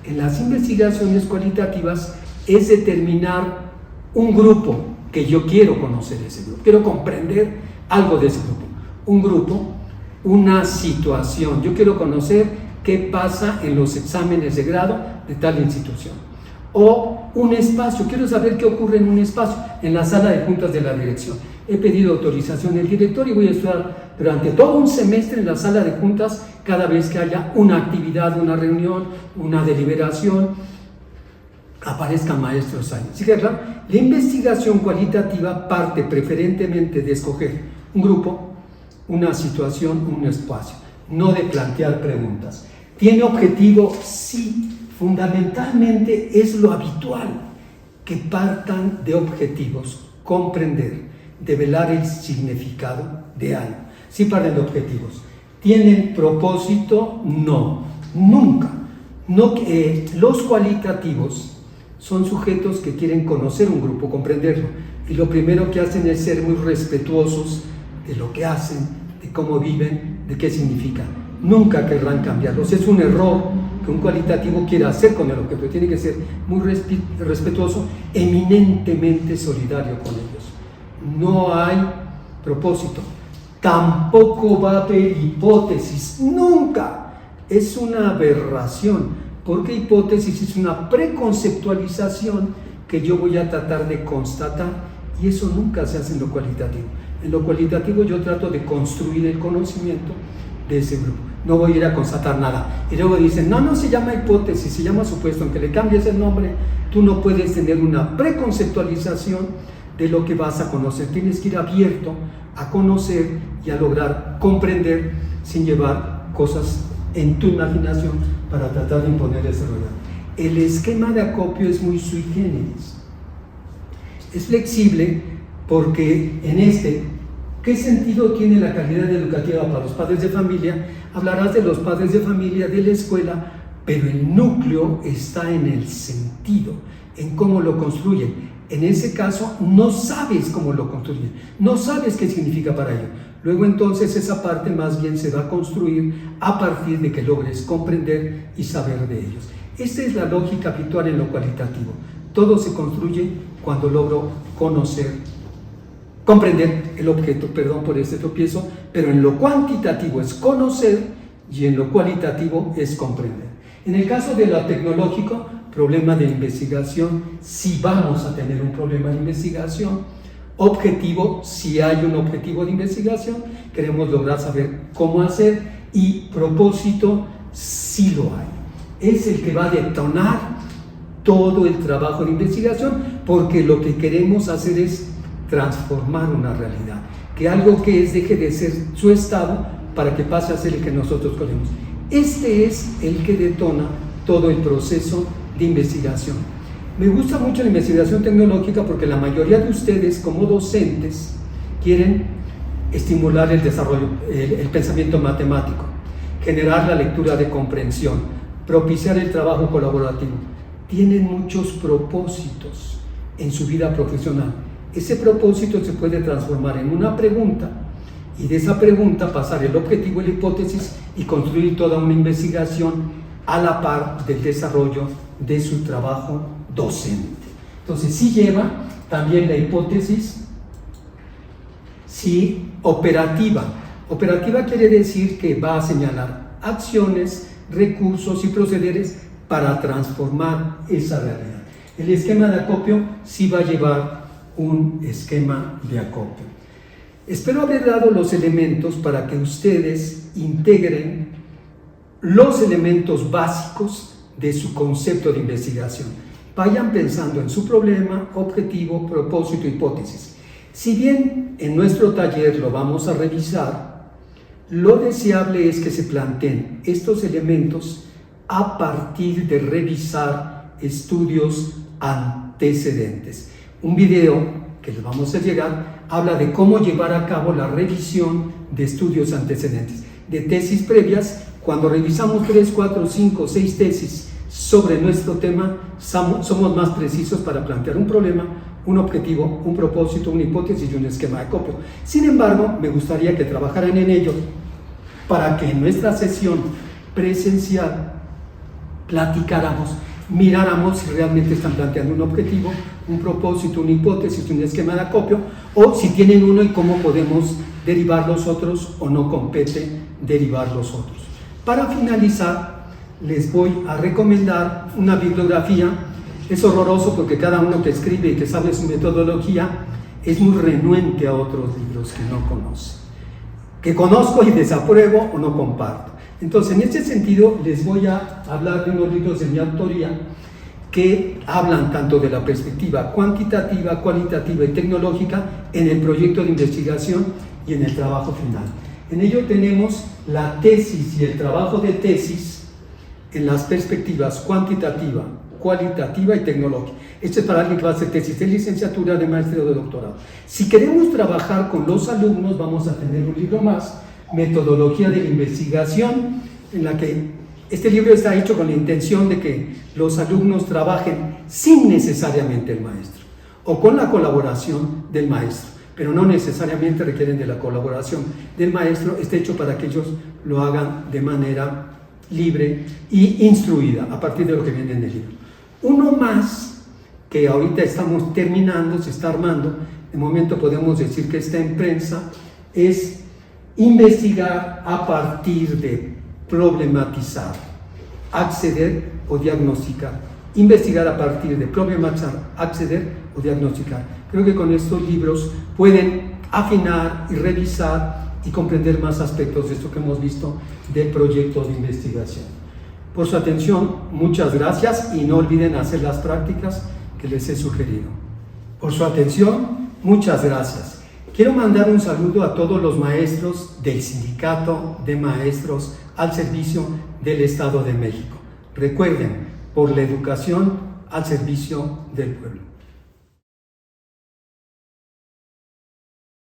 en las investigaciones cualitativas es determinar un grupo que yo quiero conocer ese grupo, quiero comprender algo de ese grupo, un grupo, una situación, yo quiero conocer qué pasa en los exámenes de grado de tal institución, o un espacio, quiero saber qué ocurre en un espacio, en la sala de juntas de la dirección. He pedido autorización del director y voy a estar durante todo un semestre en la sala de juntas cada vez que haya una actividad, una reunión, una deliberación, aparezcan maestros ahí. ¿Sí queda claro? La investigación cualitativa parte preferentemente de escoger un grupo, una situación, un espacio, no de plantear preguntas. ¿Tiene objetivo? Sí. Fundamentalmente es lo habitual, que partan de objetivos, comprender, develar el significado de algo. Sí parten de objetivos. ¿Tienen propósito? No, nunca. No, los cualitativos son sujetos que quieren conocer un grupo, comprenderlo, y lo primero que hacen es ser muy respetuosos de lo que hacen, de cómo viven, de qué significa. Nunca querrán cambiarlos. Es un error que un cualitativo quiera hacer con el objeto. Tiene que ser muy respetuoso, eminentemente solidario con ellos. No hay propósito. Tampoco va a haber hipótesis. Nunca. Es una aberración, porque hipótesis es una preconceptualización que yo voy a tratar de constatar, y eso nunca se hace en lo cualitativo. En lo cualitativo yo trato de construir el conocimiento de ese grupo. No voy a ir a constatar nada. Y luego dicen, no se llama hipótesis, se llama supuesto. Aunque le cambies el nombre, tú no puedes tener una preconceptualización de lo que vas a conocer. Tienes que ir abierto a conocer y a lograr comprender sin llevar cosas en tu imaginación para tratar de imponer ese rollo. El esquema de acopio es muy sui generis. Es flexible porque ¿qué sentido tiene la calidad educativa para los padres de familia? Hablarás de los padres de familia, de la escuela, pero el núcleo está en el sentido, en cómo lo construyen. En ese caso, no sabes cómo lo construyen, no sabes qué significa para ello. Luego entonces esa parte más bien se va a construir a partir de que logres comprender y saber de ellos. Esta es la lógica habitual en lo cualitativo. Todo se construye cuando logro comprender el objeto, perdón por este tropiezo, pero en lo cuantitativo es conocer y en lo cualitativo es comprender. En el caso de lo tecnológico, problema de investigación, si vamos a tener un problema de investigación, objetivo, si hay un objetivo de investigación, queremos lograr saber cómo hacer, y propósito, si lo hay. Es el que va a detonar todo el trabajo de investigación, porque lo que queremos hacer es transformar una realidad, que algo que es deje de ser su estado para que pase a ser el que nosotros queremos. Este es el que detona todo el proceso de investigación. Me gusta mucho la investigación tecnológica porque la mayoría de ustedes como docentes quieren estimular el desarrollo, el pensamiento matemático, generar la lectura de comprensión, propiciar el trabajo colaborativo. Tienen muchos propósitos en su vida profesional. Ese propósito se puede transformar en una pregunta y de esa pregunta pasar el objetivo y la hipótesis y construir toda una investigación a la par del desarrollo de su trabajo docente. Entonces, sí lleva también la hipótesis, sí, operativa. Operativa quiere decir que va a señalar acciones, recursos y procederes para transformar esa realidad. El esquema de acopio sí va a llevar un esquema de acopio. Espero haber dado los elementos para que ustedes integren los elementos básicos de su concepto de investigación. Vayan pensando en su problema, objetivo, propósito, hipótesis. Si bien en nuestro taller lo vamos a revisar, lo deseable es que se planteen estos elementos a partir de revisar estudios antecedentes. Un video que les vamos a llegar habla de cómo llevar a cabo la revisión de estudios antecedentes, de tesis previas. Cuando revisamos 3, 4, 5, 6 tesis sobre nuestro tema, somos más precisos para plantear un problema, un objetivo, un propósito, una hipótesis y un esquema de acopio. Sin embargo, me gustaría que trabajaran en ello para que en nuestra sesión presencial platicáramos, miráramos si realmente están planteando un objetivo, un propósito, una hipótesis, un esquema de acopio, o si tienen uno y cómo podemos derivar los otros o no compete derivar los otros. Para finalizar, les voy a recomendar una bibliografía. Es horroroso porque cada uno que escribe y que sabe su metodología es muy renuente a otros libros que no conoce, que conozco y desapruebo o no comparto. Entonces, en este sentido, les voy a hablar de unos libros de mi autoría que hablan tanto de la perspectiva cuantitativa, cualitativa y tecnológica en el proyecto de investigación y en el trabajo final. En ello tenemos la tesis y el trabajo de tesis en las perspectivas cuantitativa, cualitativa y tecnológica. Esto es para alguien que va a hacer tesis de licenciatura, de maestría o de doctorado. Si queremos trabajar con los alumnos, vamos a tener un libro más, Metodología de la Investigación, en la que este libro está hecho con la intención de que los alumnos trabajen sin necesariamente el maestro o con la colaboración del maestro, pero no necesariamente requieren de la colaboración del maestro. Está hecho para que ellos lo hagan de manera libre y instruida a partir de lo que viene en el libro. Uno más que ahorita estamos terminando, se está armando, de momento podemos decir que está en prensa, es investigar a partir de problematizar, acceder o diagnosticar. Investigar a partir de problematizar, acceder o diagnosticar. Creo que con estos libros pueden afinar y revisar y comprender más aspectos de esto que hemos visto del proyecto de investigación. Por su atención, muchas gracias y no olviden hacer las prácticas que les he sugerido. Por su atención, muchas gracias. Quiero mandar un saludo a todos los maestros del Sindicato de Maestros al servicio del Estado de México. Recuerden, por la educación al servicio del pueblo.